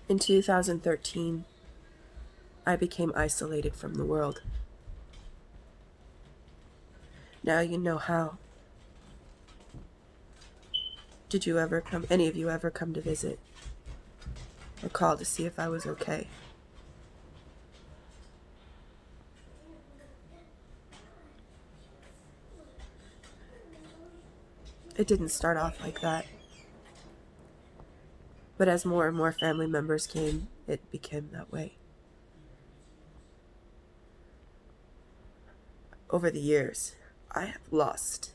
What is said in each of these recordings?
In 2013, I became isolated from the world. Now you know how. Did any of you ever come to visit? Or call to see if I was okay? It didn't start off like that. But as more and more family members came, it became that way. Over the years, I have lost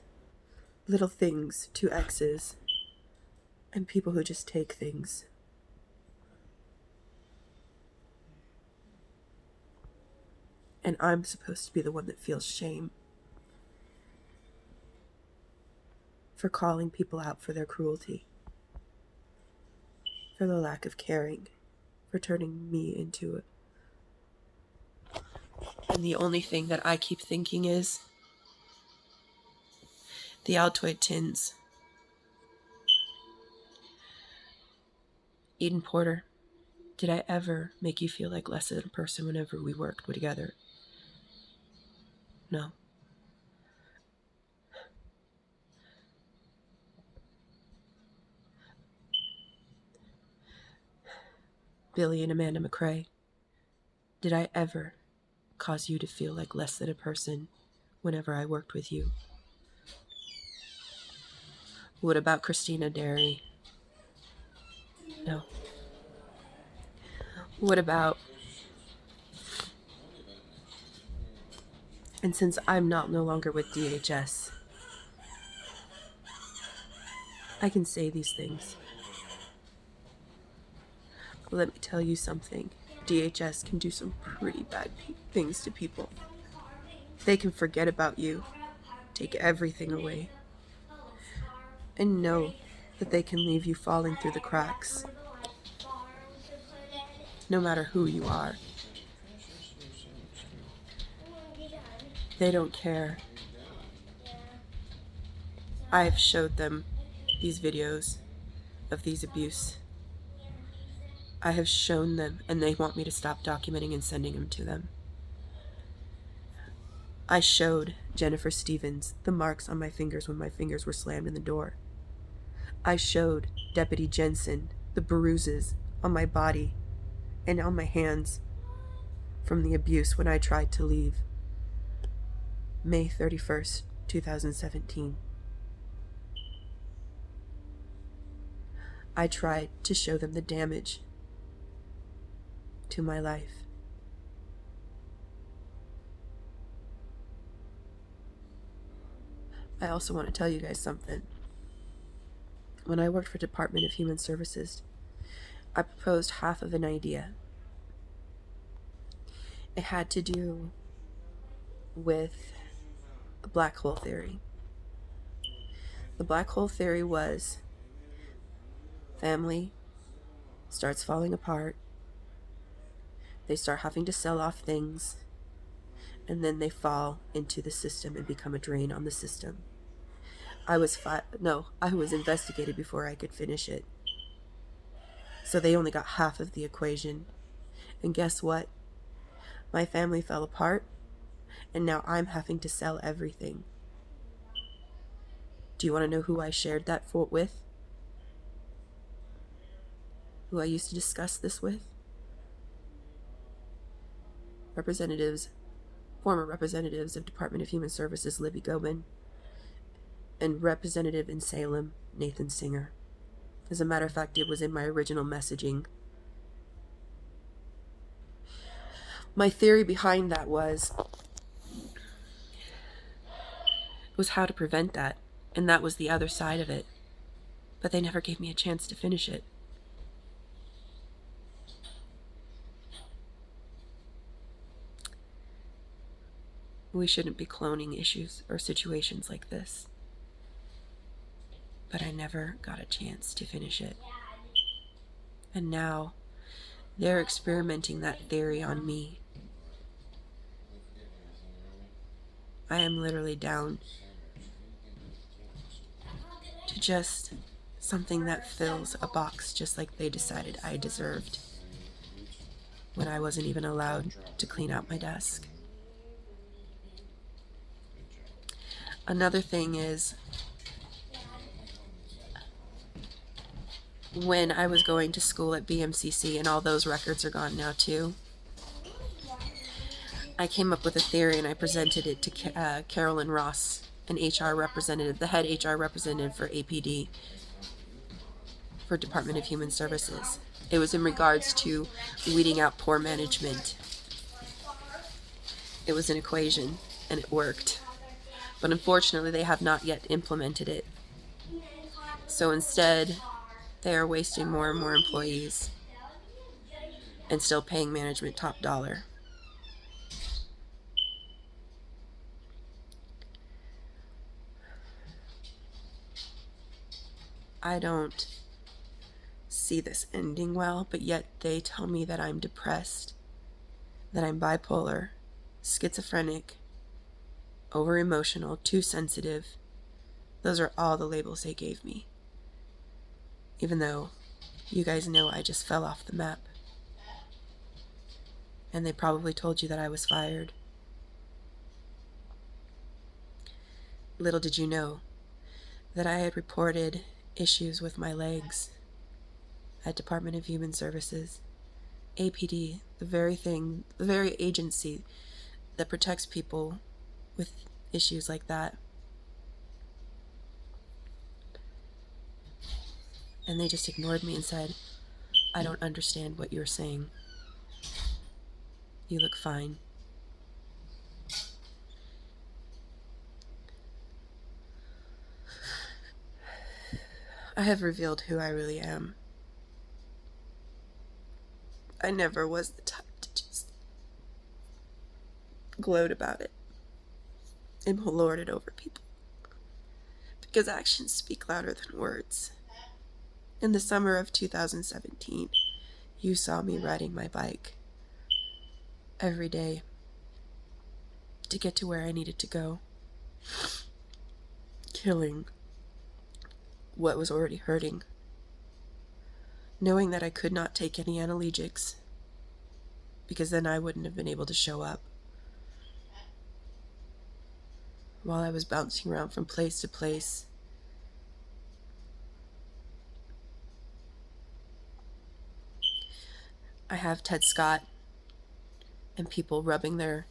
little things to exes and people who just take things. And I'm supposed to be the one that feels shame for calling people out for their cruelty, for the lack of caring, for turning me into it. And the only thing that I keep thinking is the Altoid tins. Eden Porter, did I ever make you feel like less than a person whenever we worked together? No. Billy and Amanda McCrae, did I ever cause you to feel like less than a person whenever I worked with you? What about Christina Derry? No. What about... And since I'm no longer with DHS, I can say these things. But let me tell you something. DHS can do some pretty bad things to people. They can forget about you, take everything away, and know that they can leave you falling through the cracks, no matter who you are. They don't care. I've showed them these videos of these abuse. I have shown them, and they want me to stop documenting and sending them to them. I showed Jennifer Stevens the marks on my fingers when my fingers were slammed in the door. I showed Deputy Jensen the bruises on my body and on my hands from the abuse when I tried to leave. May 31st, 2017. I tried to show them the damage to my life. I also want to tell you guys something. When I worked for Department of Human Services, I proposed half of an idea. It had to do with the black hole theory. The black hole theory was family starts falling apart, they start having to sell off things, and then they fall into the system and become a drain on the system. I was investigated before I could finish it. So they only got half of the equation. And guess what? My family fell apart, and now I'm having to sell everything. Do you want to know who I shared that with? Who I used to discuss this with? Former representatives of Department of Human Services, Libby Gobin, and Representative in Salem, Nathan Singer. As a matter of fact, it was in my original messaging. My theory behind that was how to prevent that, and that was the other side of it. But they never gave me a chance to finish it. We shouldn't be cloning issues or situations like this. But I never got a chance to finish it. And now they're experimenting that theory on me. I am literally down to just something that fills a box just like they decided I deserved. when I wasn't even allowed to clean out my desk. Another thing is, when I was going to school at BMCC, and all those records are gone now too, I came up with a theory and I presented it to Carolyn Ross, an HR representative, the head HR representative for APD, for Department of Human Services. It was in regards to weeding out poor management. It was an equation and it worked. But unfortunately, they have not yet implemented it. So instead, they are wasting more and more employees and still paying management top dollar. I don't see this ending well, but yet they tell me that I'm depressed, that I'm bipolar, schizophrenic, over-emotional, too sensitive. Those are all the labels they gave me. Even though you guys know I just fell off the map. And they probably told you that I was fired. Little did you know that I had reported issues with my legs at Department of Human Services. APD, the very agency that protects people with issues like that. And they just ignored me and said, I don't understand what you're saying. You look fine. I have revealed who I really am. I never was the type to just gloat about it and lord it over people. Because actions speak louder than words. In the summer of 2017, you saw me riding my bike every day to get to where I needed to go, killing what was already hurting, knowing that I could not take any analgesics because then I wouldn't have been able to show up. While I was bouncing around from place to place, I have Ted Scott and people rubbing their...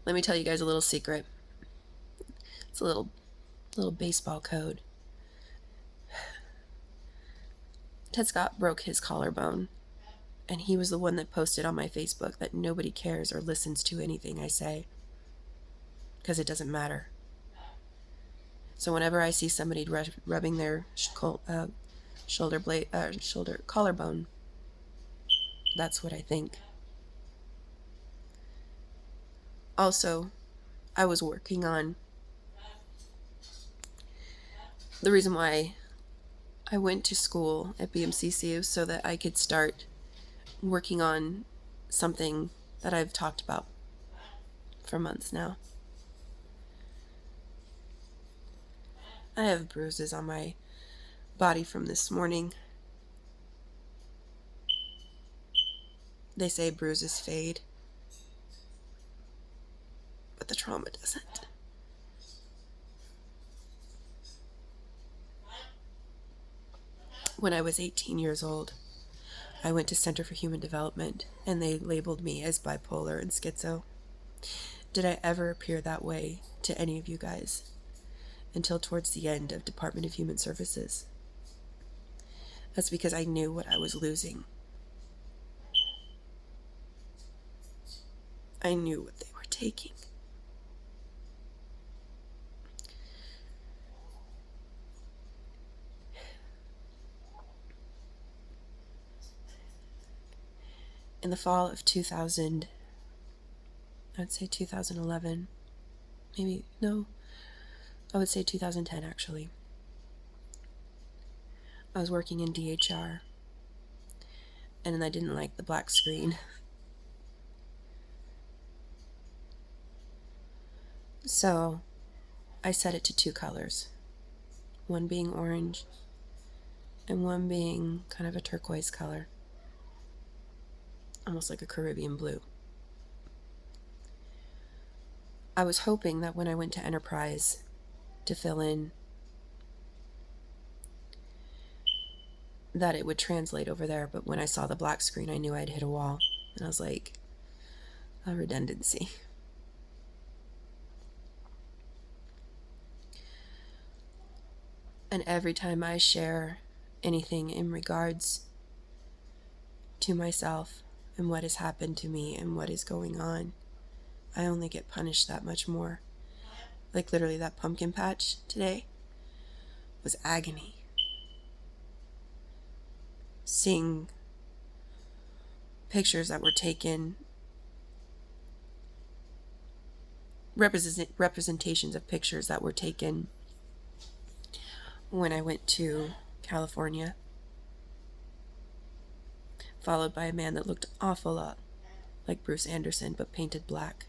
Let me tell you guys a little secret. It's a little baseball code. Ted Scott broke his collarbone, and he was the one that posted on my Facebook that nobody cares or listens to anything I say, because it doesn't matter. So whenever I see somebody rubbing their collarbone, that's what I think. Also, I was working on... The reason why I went to school at BMCC was so that I could start working on something that I've talked about for months now. I have bruises on my body from this morning. They say bruises fade, but the trauma doesn't. When I was 18 years old, I went to Center for Human Development, and they labeled me as bipolar and schizo. Did I ever appear that way to any of you guys until towards the end of Department of Human Services? That's because I knew what I was losing. I knew what they were taking. In the fall of 2000, I'd say 2011, maybe, no, I would say 2010 actually. I was working in DHR, and I didn't like the black screen. So I set it to 2 colors, one being orange and one being kind of a turquoise color. almost like a Caribbean blue. I was hoping that when I went to Enterprise to fill in, that it would translate over there, but when I saw the black screen, I knew I'd hit a wall. And I was like, a redundancy. And every time I share anything in regards to myself and what has happened to me and what is going on, I only get punished that much more. Like literally that pumpkin patch today was agony. Seeing pictures that were taken, representations of pictures that were taken when I went to California, followed by a man that looked an awful lot like Bruce Anderson but painted black.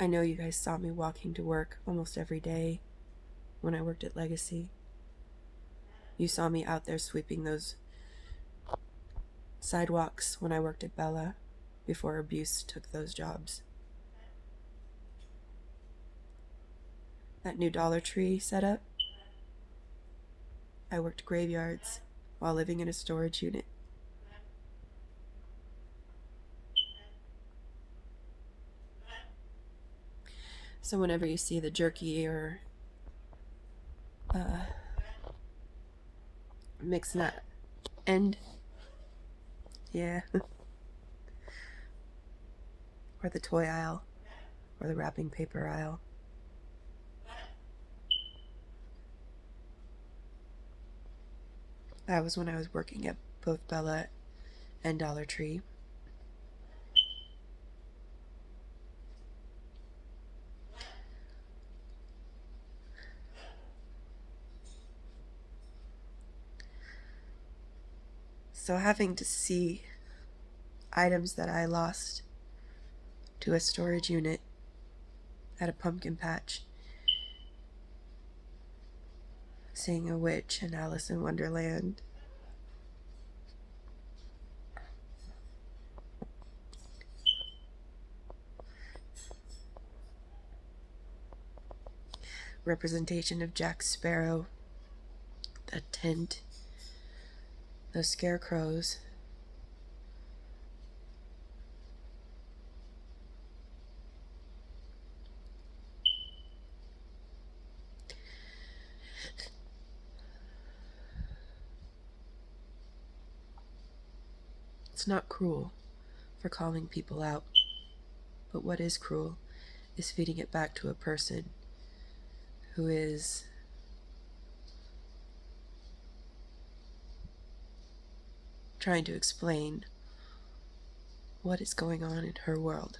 I know you guys saw me walking to work almost every day when I worked at Legacy. You saw me out there sweeping those sidewalks when I worked at Bella before Abuse took those jobs. That new Dollar Tree setup, I worked graveyards while living in a storage unit. So whenever you see the jerky or mixed nut end, yeah, or the toy aisle, or the wrapping paper aisle, that was when I was working at both Bella and Dollar Tree. So having to see items that I lost to a storage unit at a pumpkin patch, seeing a witch in Alice in Wonderland, representation of Jack Sparrow, the tent, those scarecrows, it's not cruel for calling people out, but what is cruel is feeding it back to a person who is trying to explain what is going on in her world.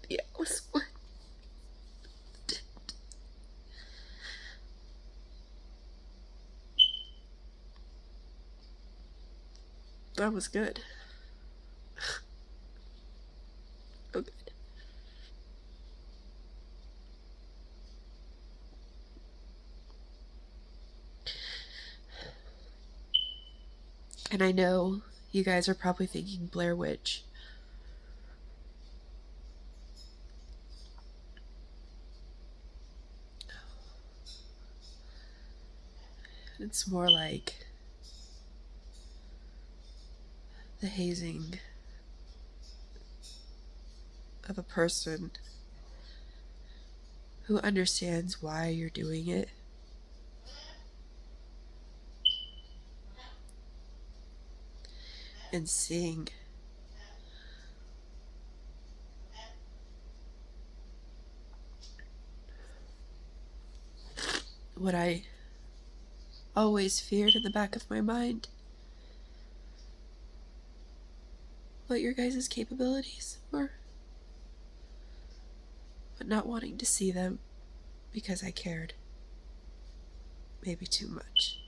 Yeah, it was what? That was good. Oh, good. And I know you guys are probably thinking Blair Witch. It's more like the hazing of a person who understands why you're doing it. And seeing what I always feared in the back of my mind. What your guys' capabilities were. But not wanting to see them because I cared. maybe too much.